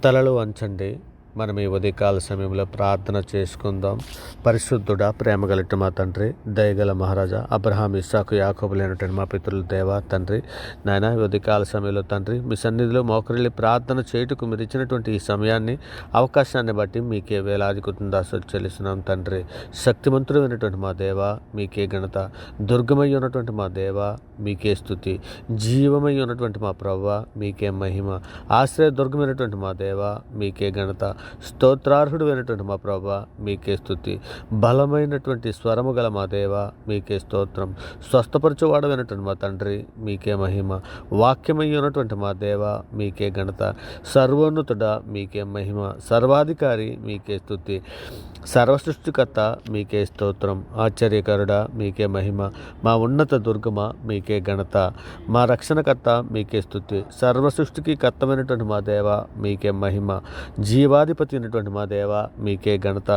తలలు వంచండి. మనం ఈ ఉదయకాల సమయంలో ప్రార్థన చేసుకుందాం. పరిశుద్ధుడా, ప్రేమ కలిగిన మా తండ్రి, దయగల మహారాజా, అబ్రహాం, ఇస్సాకు, యాకోబులైనటువంటి మా పితరుల దేవా తండ్రి, నాయన ఈ ఉదయకాల సమయంలో తండ్రి మీ సన్నిధిలో మోకరిల్లి ప్రార్థన చేయుటకు మీరు ఇచ్చినటువంటి ఈ సమయాన్ని, అవకాశాన్ని బట్టి మీకే వేలాది కృతజ్ఞతాస్తుతులు చెల్లిస్తున్నాం తండ్రి. శక్తిమంతుడైనటువంటి మా దేవా మీకే ఘనత, దుర్గమై ఉన్నటువంటి మా దేవా మీకే స్తుతి, జీవమై ఉన్నటువంటి మా ప్రభువా మీకే మహిమ, ఆశ్రయ దుర్గమైనటువంటి మా దేవా మీకే ఘనత, స్తోత్రార్హుడు అయినటువంటి మా ప్రభువా మీకే స్తుతి, బలమైనటువంటి స్వరము గల మా దేవా మీకే స్తోత్రం, స్వస్థపరచువాడమైనటువంటి మా తండ్రి మీకే మహిమ, వాక్యమై ఉన్నటువంటి మా దేవా మీకే ఘనత, సర్వోన్నతుడా మీకే మహిమ, సర్వాధికారి మీకే స్తుతి, సర్వసృష్టికర్త మీకే స్తోత్రం, ఆశ్చర్యకరుడా మీకే మహిమ, మా ఉన్నత దుర్గమ మీకే ఘనత, మా రక్షణకర్త మీకే స్తుతి, సర్వసృష్టికి కర్తమైనటువంటి మా దేవ మీకే మహిమ, జీవాధిపతి అయినటువంటి మా దేవ మీకే ఘనత,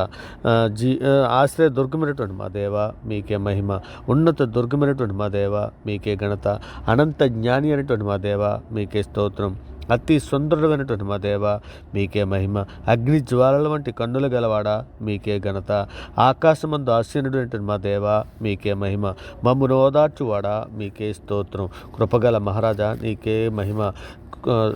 ఆశ్రయ దుర్గమైనటువంటి మా దేవ మీకే మహిమ, ఉన్నత దుర్గమైనటువంటి మా దేవ మీకే ఘనత, అనంత జ్ఞాని అయినటువంటి మా దేవ మీకే స్తోత్రం, అతి సుందరుడమైనటువంటి మా దేవ మీకే మహిమ, అగ్ని జ్వాలల వంటి కన్నులు గలవాడా మీకే ఘనత, ఆకాశమందు ఆసీనుడైనటువంటి మా దేవ మీకే మహిమ, మమ్మును ఓదార్చువాడా మీకే స్తోత్రం, కృపగల మహారాజా నీకే మహిమ,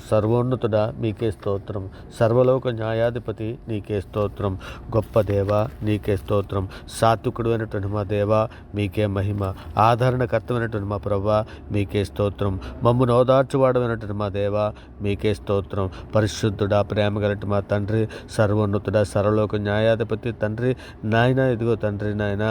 సర్వోన్నతుడా మీకే స్తోత్రం, సర్వలోక న్యాయాధిపతి నీకే స్తోత్రం, గొప్ప దేవ నీకే స్తోత్రం, సాత్వికుడు అయినటువంటి మా దేవ మీకే మహిమ, ఆదరణకర్తమైనటువంటి మా ప్రభువా మీకే స్తోత్రం, మమ్మును ఓదార్చువాడమైనటువంటి మా దేవ మీకే స్తోత్రం, పరిశుద్ధుడా, ప్రేమ గలటి మా తండ్రి, సర్వోన్నతుడా, సర్వలోక న్యాయాధిపతి తండ్రి, నాయన ఇదిగో తండ్రి, నాయన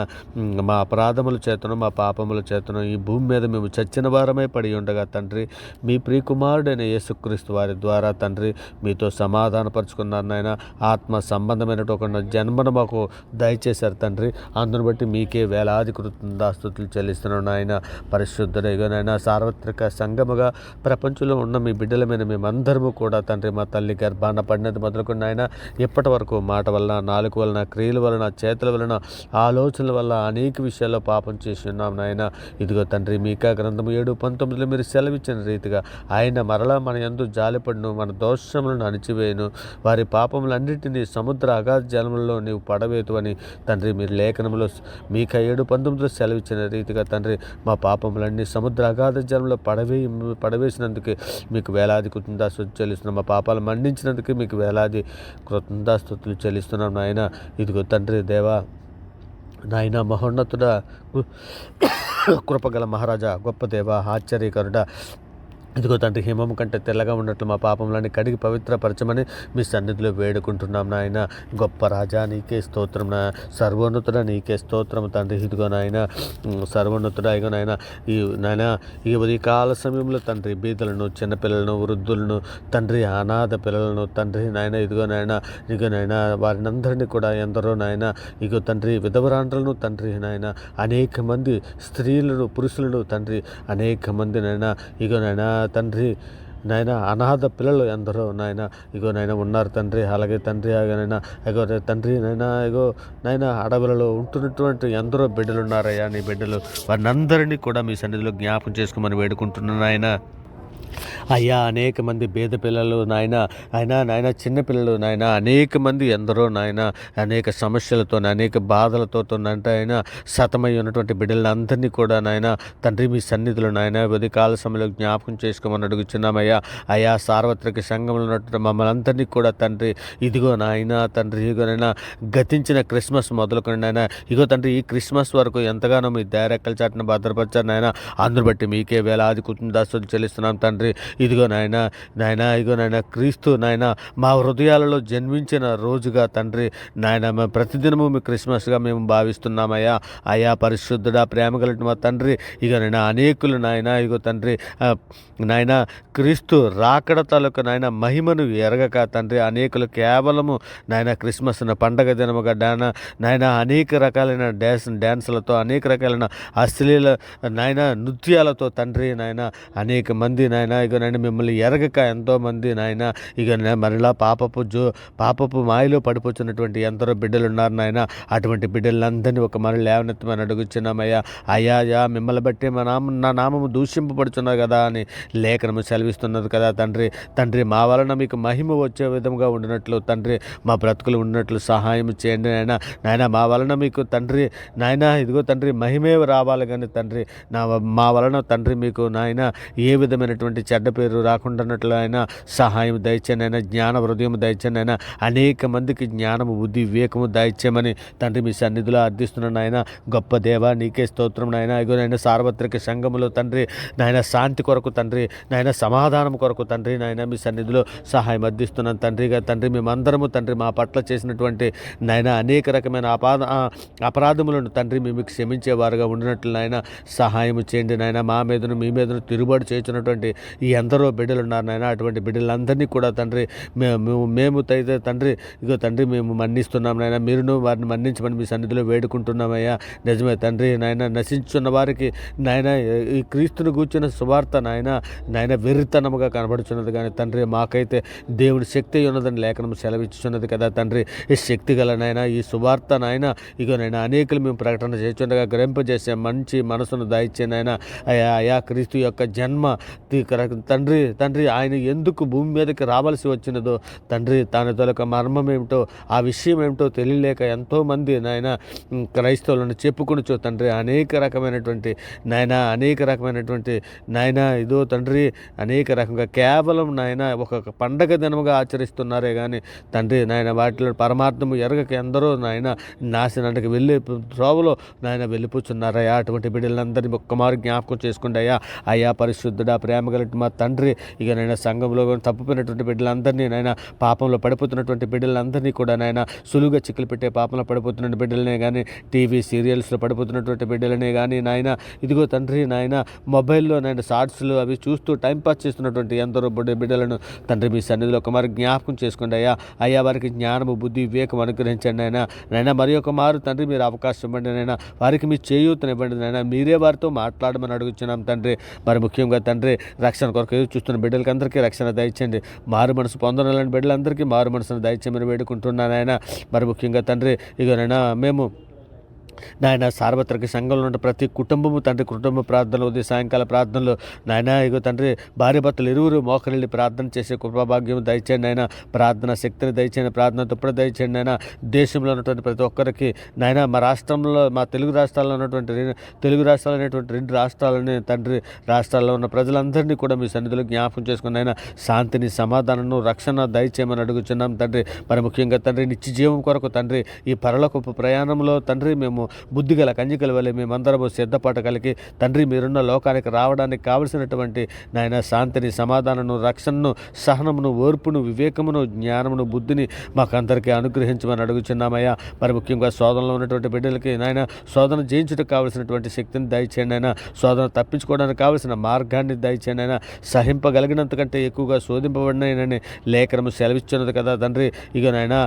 మా అపరాధముల చేతను మా పాపముల చేతను ఈ భూమి మీద మేము చచ్చిన వారమై పడి ఉండగా తండ్రి, మీ ప్రియకుమారుడైన యేసుక్రీస్తు వారి ద్వారా తండ్రి మీతో సమాధానపరుచుకున్నారు నాయన, ఆత్మ సంబంధమైన ఒక జన్మను మాకు దయచేశారు తండ్రి, అందును బట్టి మీకే వేలాది కృతజ్ఞతాస్తుతులు చెల్లిస్తున్నాను నాయన. పరిశుద్ధుడైనా సార్వత్రిక సంగముగా ప్రపంచంలో ఉన్న మీ బిడ్డల మీద మేమందరము కూడా తండ్రి మా తల్లి గర్భాన పడినది మొదలుకొని నాయన ఇప్పటి వరకు మాట వలన, నాలుగు వలన, క్రియల వలన, చేతుల వలన, ఆలోచనల వల్ల అనేక విషయాల్లో పాపం చేసి ఉన్నాం నాయన. ఇదిగో తండ్రి మీకా గ్రంథము 7:19 మీరు సెలవిచ్చిన రీతిగా ఆయన మరలా మన యందు జాలిపడును, మన దోషములను అణిచివేయును, వారి పాపములన్నింటినీ సముద్ర అగాధ జలములలో నీవు పడవేతు అని తండ్రి మీరు లేఖనంలో మీకా 7:19 సెలవిచ్చిన రీతిగా తండ్రి మా పాపములన్నీ సముద్ర అగాధ జలంలో పడవేసినందుకు మీకు వేలాది కృతజ్ఞతాస్తుతులు చెల్లిస్తున్నాం, మా పాపాలు మన్నించినందుకు మీకు వేలాది కృతజ్ఞతాస్తుతులు చెల్లిస్తున్నాం నాయన. ఇదిగో తండ్రి దేవా నాయన మహోన్నతుడా, కృపగల మహారాజా, గొప్ప దేవ, ఆశ్చర్యకరుడా, ఇదిగో తండ్రి హిమము కంటే తెల్లగా ఉన్నట్లు మా పాపములని కడిగి పవిత్రపరచమని మీ సన్నిధిలో వేడుకుంటున్నాం నాయన. గొప్ప రాజా నీకే స్తోత్రం, సర్వోన్నతుడా నీకే స్తోత్రం తండ్రి. ఇదిగో నాయన సర్వోన్నతుడా, ఇగో నాయన ఈ ఉదయకాల సమయంలో తండ్రి బీదలను, చిన్నపిల్లలను, వృద్ధులను తండ్రి, అనాథ పిల్లలను తండ్రి నాయన, ఇదిగో నాయన వారినందరినీ కూడా ఎందరో నాయన, ఇగో తండ్రి విధవరాండ్రలను తండ్రి నాయన, అనేక మంది స్త్రీలను, పురుషులను తండ్రి, అనేక మంది నాయన, ఇగో నాయన తండ్రి నాయన అనాథ పిల్లలు ఎందరో నాయన, ఇగో నాయన ఉన్నారు తండ్రి. అలాగే తండ్రి నాయన ఇగో తండ్రి నాయన అడవులలో ఉంటున్నటువంటి ఎందరో బిడ్డలు ఉన్నారయ్యా, నీ బిడ్డలు వారిని అందరినీ కూడా మీ సన్నిధిలో జ్ఞాపకం చేసుకోమని వేడుకుంటున్నాను నాయన. అయ్యా అనేక మంది పేద పిల్లలు నాయన చిన్నపిల్లలు నాయన, అనేక మంది ఎందరో నాయన అనేక సమస్యలతో, అనేక బాధలతో ఆయన సతమై ఉన్నటువంటి బిడ్డలను అందరినీ కూడా నాయన తండ్రి మీ సన్నిధిలో నాయన ఉదయకాల సమయంలో జ్ఞాపకం చేసుకోమని అడుగుచున్నామయ్యా. అయ్యా సార్వత్రిక సంఘంలో ఉన్నటువంటి మమ్మల్ని అందరినీ కూడా తండ్రి, ఇదిగో నాయన తండ్రి, ఇగో నాయన గతించిన క్రిస్మస్ మొదలుకొని నాయన, ఇగో తండ్రి ఈ క్రిస్మస్ వరకు ఎంతగానో మీ దయరెక్కల చాటున భద్రపరిచారు నాయన, అందును బట్టి మీకే వేలాది కృతజ్ఞతాస్తుతులు చెల్లిస్తున్నాం తండ్రి. ఇదిగో నాయన ఇగో నాయన క్రీస్తు నాయన మా హృదయాలలో జన్మించిన రోజుగా తండ్రి నాయన మేము ప్రతిదినము మీ క్రిస్మస్గా మేము భావిస్తున్నామయ్యా. అయ్యా పరిశుద్ధుడా, ప్రేమ కలిగిన మా తండ్రి, ఇక నాయన అనేకులు నాయన, ఇగో తండ్రి నాయన క్రీస్తు రాకడ తాలూకు నాయన మహిమను ఎరగక తండ్రి అనేకులు కేవలము నాయన క్రిస్మస్ను పండగ దినముగా నాయన అనేక రకాలైన డ్యాన్సులతో, అనేక రకాలైన అశ్లీల నాయన నృత్యాలతో తండ్రి నాయన అనేక మంది నాయన, ఇక నాయన మిమ్మల్ని ఎరగక ఎంతోమంది నాయన మరలా పాపపు మాయలో పడిపోతున్నటువంటి ఎందరో బిడ్డలు ఉన్నారు నాయన. అటువంటి బిడ్డలందరినీ ఒక మరి లేవనెత్తమని అడుగుచున్నామయ్యా. అయ్యా మిమ్మల్ని బట్టి నా నామము దూషింపబడుతున్నారు కదా అని లేఖనము సెలవిస్తున్నది కదా తండ్రి మా వలన మీకు మహిమ వచ్చే విధంగా ఉండినట్లు తండ్రి మా బ్రతుకులు ఉన్నట్లు సహాయం చేయండి నాయన. మా వలన మీకు తండ్రి నాయన ఇదిగో తండ్రి మహిమే రావాలి కానీ తండ్రి మా వలన తండ్రి మీకు నాయన ఏ విధమైనటువంటి చెడ్డ పేరు రాకుండాన్నట్లు ఆయన సహాయం దయచేయండి ఆయన. జ్ఞాన హృదయం దయచేయండి ఆయన. అనేక మందికి జ్ఞానము బుద్ధి వివేకము దయచేయమని తండ్రి మీ సన్నిధిలో అర్థిస్తున్నాను ఆయన. గొప్ప దేవ నీకే స్తోత్రం నాయన. ఇగో నాయన సార్వత్రిక సంఘములో తండ్రి నాయన శాంతి కొరకు తండ్రి నాయన సమాధానం కొరకు తండ్రి నాయన మీ సన్నిధిలో సహాయం అర్థిస్తున్నాను తండ్రిగా. తండ్రి మేమందరము తండ్రి మా పట్ల చేసినటువంటి నాయన అనేక రకమైన అపరాధములను తండ్రి మేము క్షమించేవారుగా ఉండినట్లు నాయన సహాయం చేయండి నాయన. మా మీదను మీ మీదను తిరుగుబాటు చేస్తున్నటువంటి ఈ ఎందరో బిడ్డలు ఉన్నారు నాయన. అటువంటి బిడ్డలందరినీ కూడా తండ్రి మేము అయితే తండ్రి ఇగో తండ్రి మేము మన్నిస్తున్నాం నాయన. మీరును వారిని మన్నించమని మీ సన్నిధిలో వేడుకుంటున్నామయ్యా. నిజమే తండ్రి నాయన నశించున్న వారికి నాయన ఈ క్రీస్తును కూర్చున్న సువార్త నాయన వెర్రితనముగా కనబడుచున్నది కానీ తండ్రి మాకైతే దేవుడి శక్తి ఉన్నదని లేఖనం సెలవిచ్చుచున్నది కదా తండ్రి. ఈ శక్తి గల నాయన ఈ సువార్త నాయన ఇగో నాయన అనేకులు మేము ప్రకటన చేస్తుండగా గ్రహింపజేసే మంచి మనసును దాయిచ్చే నాయన. అయా క్రీస్తు యొక్క జన్మ తండ్రి ఆయన ఎందుకు భూమి మీదకి రావాల్సి వచ్చినదో తండ్రి తన తొలక మర్మం ఏమిటో ఆ విషయం ఏమిటో తెలియలేక ఎంతోమంది నాయన క్రైస్తవులను చెప్పుకొనిచో తండ్రి అనేక రకమైనటువంటి నాయన ఇదో తండ్రి అనేక రకంగా కేవలం నాయన ఒక పండగ దినముగా ఆచరిస్తున్నారే కానీ తండ్రి నాయన వాటిలో పరమార్థము ఎరగక ఎందరో నాయన నాశనానికి వెళ్ళే త్రోవలో నాయన వెళ్ళిపోతున్నారయ్యా. అటువంటి బిడ్డలందరినీ ఒక్కమారు జ్ఞాపకం చేసుకోండి అయ్యా పరిశుద్ధుడా ప్రేమ కలిగి మా తండ్రి. ఇక నాయన సంఘంలో తప్పుపోయినటువంటి బిడ్డలందరినీ నాయన పాపంలో పడిపోతున్నటువంటి బిడ్డలందరినీ కూడా నాయన సులువుగా చిక్కులు పెట్టే పాపంలో పడిపోతున్న బిడ్డలనే కానీ టీవీ సీరియల్స్లో పడిపోతున్నటువంటి బిడ్డలనే కానీ నాయన ఇదిగో తండ్రి నాయన మొబైల్లో నాయన షార్ట్స్లు అవి చూస్తూ టైంపాస్ చేస్తున్నటువంటి ఎందరో బిడ్డలను తండ్రి మీ సన్నిధిలో ఒక మారు జ్ఞాపకం చేసుకోండి అయ్యా వారికి జ్ఞానము బుద్ధి వివేకం అనుగ్రహించండి నాయన మరి ఒక మారు తండ్రి మీరు అవకాశం ఇవ్వండి నాయన. వారికి మీ చేయూతనివ్వండి నాయన. మీరే వారితో మాట్లాడమని అడుగుతున్నాం తండ్రి. మరి ముఖ్యంగా తండ్రి రక్షణ కొరకు ఎదురు చూస్తున్న బిడ్డలకి అందరికీ రక్షణ దయచేయండి. మారు మనసు పొందనాలని బిడ్డలందరికీ మారు మనసును దయచేయమని వేడుకుంటున్నాను ఆయన. మరి ముఖ్యంగా తండ్రి ఇగోనైనా మేము నాయన సార్వత్రిక సంఘంలో ఉన్న ప్రతి కుటుంబము తండ్రి కుటుంబ ప్రార్థనలు ఉదయం సాయంకాల ప్రార్థనలు నాయన ఇగో తండ్రి భార్య భర్తలు ఇరువురు మోకరిల్లి ప్రార్థన చేసే కృపాభాగ్యం దయచేయండి నాయన. ప్రార్థన శక్తిని దయచేయండి. ప్రార్థన తప్పుడు దయచేయండి నాయన. దేశంలో ఉన్నటువంటి ప్రతి ఒక్కరికి నాయన మా రాష్ట్రంలో మా తెలుగు రాష్ట్రాల్లో ఉన్నటువంటి అనేటువంటి 2 రాష్ట్రాలని తండ్రి రాష్ట్రాల్లో ఉన్న ప్రజలందరినీ కూడా మీ సన్నిధిలో జ్ఞాపకం చేసుకుని ఆయన శాంతిని సమాధానం రక్షణ దయచేయమని అడుగుతున్నాం తండ్రి. మరి ముఖ్యంగా తండ్రి నిత్య జీవం కొరకు తండ్రి ఈ పరలోకపు ప్రయాణంలో తండ్రి మేము బుద్ధిగల కంజికల వల్ల మేమందరము సిద్ధపాటు కలిగి తండ్రి మీరున్న లోకానికి రావడానికి కావలసినటువంటి నాయన శాంతిని సమాధానము రక్షణను సహనమును ఓర్పును వివేకమును జ్ఞానమును బుద్ధిని మాకందరికీ అనుగ్రహించమని అడుగుచున్నామయ్యా. మరి ముఖ్యంగా శోధనలో ఉన్నటువంటి బిడ్డలకి నాయన శోధన జయించుటకు కావలసినటువంటి శక్తిని దయచేయండి అయినా. శోధన తప్పించుకోవడానికి కావలసిన మార్గాన్ని దయచేయండి అయినా. సహింపగలిగినంతకంటే ఎక్కువగా శోధింపబడినని లేఖనము సెలవిస్తున్నది కదా తండ్రి. ఇక నాయన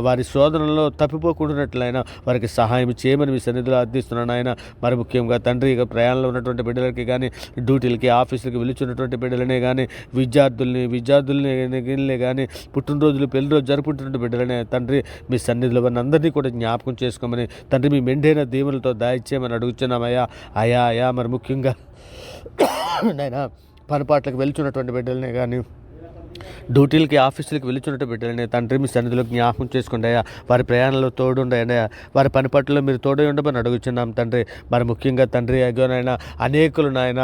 వారి శోధనలో తప్పిపోకుండానట్లయినా వారికి సహాయం చేయమని మీ సన్నిధిలో అర్థిస్తున్నాను ఆయన. మరి ముఖ్యంగా తండ్రి ఇక ప్రయాణంలో ఉన్నటువంటి బిడ్డలకి కానీ డ్యూటీలకి ఆఫీసులకి వెలుచున్నటువంటి బిడ్డలనే కానీ విద్యార్థుల్ని కానీ పుట్టినరోజులు పెళ్లిరోజు జరుపుకుంటున్న బిడ్డలనే తండ్రి మీ సన్నిధిలో వారిని అందరినీ కూడా జ్ఞాపకం చేసుకోమని తండ్రి మీ మెండైన దీవులతో దాయిచ్చేయమని అడుగుతున్నామయ్యా. అయా మరి ముఖ్యంగా నాయన పనిపాట్లకు వెళ్తున్నటువంటి బిడ్డలనే కానీ డ్యూటీలకి ఆఫీసులకి వెళ్తున్నట్టు బిడ్డలని తండ్రి మీ సన్నిధిలో జ్ఞాపకం చేసుకోండి అయ్యా. వారి ప్రయాణంలో తోడుండయా. వారి పనిపట్టులో మీరు తోడై ఉండమని అడుగుచున్నాం తండ్రి. మరి ముఖ్యంగా తండ్రి అగోనైనా అనేకులు నాయన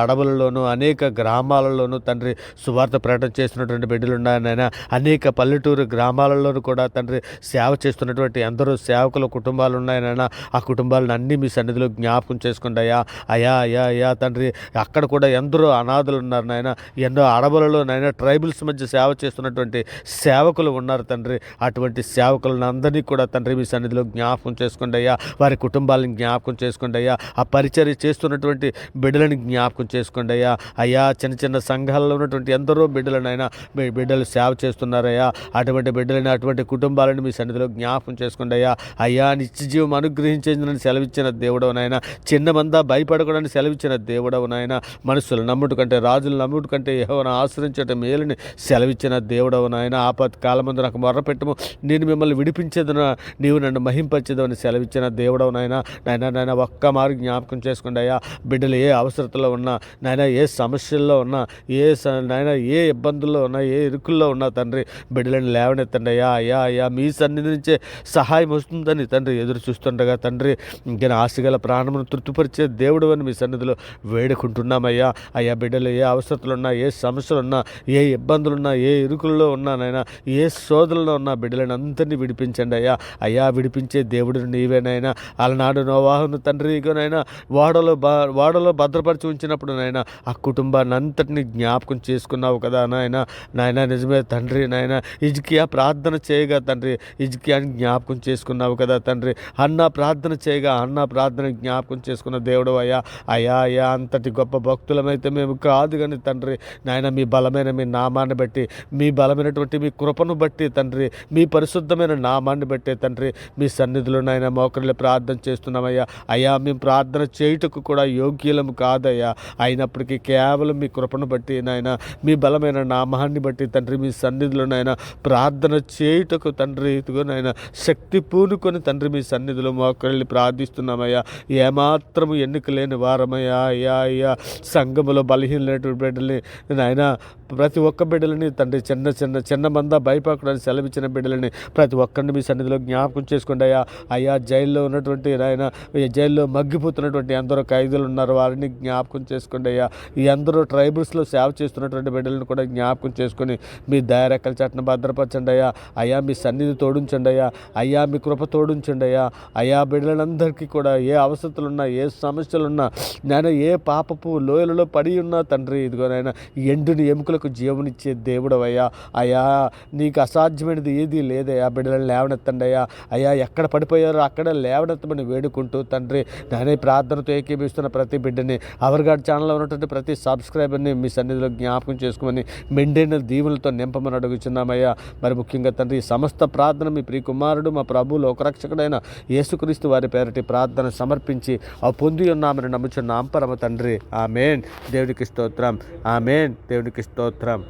అడవులలోనూ అనేక గ్రామాలలోనూ తండ్రి సువార్త ప్రకటన చేస్తున్నటువంటి బిడ్డలు ఉన్నాయనైనా. అనేక పల్లెటూరు గ్రామాలలోనూ కూడా తండ్రి సేవ చేస్తున్నటువంటి ఎందరో సేవకుల కుటుంబాలు ఉన్నాయనైనా. ఆ కుటుంబాలను అన్నీ మీ సన్నిధిలో జ్ఞాపకం చేసుకోండి అయ్యా తండ్రి. అక్కడ కూడా ఎందరో అనాథులు ఉన్నారు నాయన. ఎన్నో అడవులలో నైనా ట్రైబల్స్ మధ్య సేవ చేస్తున్నటువంటి సేవకులు ఉన్నారు తండ్రి. అటువంటి సేవకులను అందరినీ కూడా తండ్రి మీ సన్నిధిలో జ్ఞాపకం చేసుకోండి అయ్యా. వారి కుటుంబాలను జ్ఞాపకం చేసుకోండి అయ్యా. ఆ పరిచర్య చేస్తున్నటువంటి బిడ్డలను జ్ఞాపకం చేసుకోండి అయ్యా. అయ్యా చిన్న చిన్న సంఘాలలో ఉన్నటువంటి ఎందరో బిడ్డలనైనా మీ బిడ్డలు సేవ చేస్తున్నారయ్యా. అటువంటి బిడ్డలని అటువంటి కుటుంబాలను మీ సన్నిధిలో జ్ఞాపకం చేసుకోండి అయ్యా. అయ్యా నిత్య జీవం అనుగ్రహించేందుకు సెలవిచ్చిన దేవుడవునైనా, చిన్న మందా భయపడకూడని సెలవిచ్చిన దేవుడవునైనా, మనుషులు నమ్ముడు కంటే రాజులు నమ్ముడు కంటే యెహోవాను ఆశ్రయించటం మేలుని సెలవిచ్చిన దేవుడవునైనా, ఆపత్ కాలమందు నాకు మొర్రపెట్టుము నేను మిమ్మల్ని విడిపించేదన, నీవు నన్ను మహింపచ్చేదని సెలవిచ్చిన దేవుడవునైనా, నాయన ఒక్క మారు జ్ఞాపకం చేసుకోండి అయ్యా. బిడ్డలు ఏ అవసరతలో ఉన్నా నాయన, ఏ సమస్యల్లో ఉన్నా, నాయన ఏ ఇబ్బందుల్లో ఉన్నా, ఏ ఇరుకుల్లో ఉన్నా తండ్రి బిడ్డలను లేవనెత్తండి అయ్యా. అయ్యా అయ్యా మీ సన్నిధి నుంచే సహాయం వస్తుందని తండ్రి ఎదురు చూస్తుండగా తండ్రి ఇంకా ఆశగల ప్రాణమును తృప్తిపరిచే దేవుడు అని మీ సన్నిధిలో వేడుకుంటున్నామయ్యా. అయ్యా బిడ్డలు ఏ అవసరతలున్నా, ఏ సమస్యలున్నా, ఏ ఇబ్బందులున్నా, ఏ ఇరుకుల్లో ఉన్నా నాయన, ఏ శోధనలో ఉన్నా బిడ్డలను అందరినీ విడిపించండి అయ్యా. అయ్యా విడిపించే దేవుడు నీవేనైనా. అలనాడు నోవాహును తండ్రి ఇగోనైనా వాడలో భద్రపరిచి ఉంచినప్పుడు నాయన ఆ కుటుంబాన్ని అంతటిని జ్ఞాపకం చేసుకున్నావు కదా నాయన. నిజమే తండ్రి. హిజ్కియా ప్రార్థన చేయగా తండ్రి హిజ్కియాని జ్ఞాపకం చేసుకున్నావు కదా తండ్రి. అన్నా ప్రార్థన చేయగా అన్నా ప్రార్థన జ్ఞాపకం చేసుకున్న దేవుడు అయ్యా. అయ్యా అంతటి గొప్ప భక్తులమైతే మేము కాదు కానీ తండ్రి మీ బలమైన మీ నామాన్ని బట్టి, మీ బలమైనటువంటి మీ కృపను బట్టి తండ్రి, మీ పరిశుద్ధమైన నామాన్ని బట్టి తండ్రి మీ సన్నిధిలో మోకరిల్లి ప్రార్థన చేస్తున్నామయ్యా. అయ్యా మేము ప్రార్థన చేయుటకు కూడా యోగ్యులము కాదయ్యా. అయినప్పటికీ కేవలం మీ కృపను బట్టి మీ బలమైన నామాన్ని బట్టి తండ్రి మీ సన్నిధిలో ప్రార్థన చేయుటకు తండ్రి ఇదిగో శక్తి పూనుకొని తండ్రి మీ సన్నిధిలో మోకరిల్లి ప్రార్థిస్తున్నామయ్యా. ఏమాత్రము ఎన్నిక లేని వారమయ్యా. అయ్యా సంఘములో బలహీనటువంటి బిడ్డల్ని ప్రతి ఒక్క బిడ్డలని తండ్రి చిన్న మందా భయపడని సెలవిచ్చిన బిడ్డలని ప్రతి ఒక్కరిని మీ సన్నిధిలో జ్ఞాపకం చేసుకోండి అయ్యా. అయ్యా జైల్లో ఉన్నటువంటి జైల్లో మగ్గిపోతున్నటువంటి ఎందరో ఖైదీలు ఉన్నారు, వారిని జ్ఞాపకం చేసుకోండి అయ్యా. ఈ ఎందరో ట్రైబల్స్లో సేవ చేస్తున్నటువంటి బిడ్డలను కూడా జ్ఞాపకం చేసుకొని మీ దయరెక్కల చట్టను భద్రపరచండి అయ్యా. అయ్యా మీ సన్నిధి తోడించండి అయ్యా. అయ్యా మీ కృప తోడించండి అయ్యా. అయ్యా బిడ్డలందరికీ కూడా ఏ అవసరతలున్నా, ఏ సమస్యలున్నా, ఏ పాపపు లోయలలో పడి ఉన్నా తండ్రి ఇదిగో ఎండుని ఎముకలకు జీవనిచ్చే దేవుడు అయ్యా. అయ్యా నీకు అసాధ్యమైనది ఏది లేదయ్యా. బిడ్డలను లేవనెత్తండి అయ్యా. అయ్యా ఎక్కడ పడిపోయారో అక్కడ లేవనెత్తమని వేడుకుంటూ తండ్రి ప్రార్థనతో ఏకీపిస్తున్న ప్రతి బిడ్డని, అవర్గాడ్ ఛానల్లో ఉన్నటువంటి ప్రతి సబ్స్క్రైబర్ని మీ సన్నిధిలో జ్ఞాపకం చేసుకోమని మెండైన దీవులతో నింపమని అడుగుచున్నామయ్యా. మరి ముఖ్యంగా తండ్రి సమస్త ప్రార్థన మీ ప్రియ కుమారుడు మా ప్రభు లోకరక్షకుడైన యేసుక్రీస్తు వారి పేరటి ప్రార్థన సమర్పించి ఆ పొంది ఉన్నామని నమ్ముచున్నాం పరమ తండ్రి. ఆమేన్. దేవునికి స్తోత్రం. ఆమేన్. దేవునికి స్తోత్రం.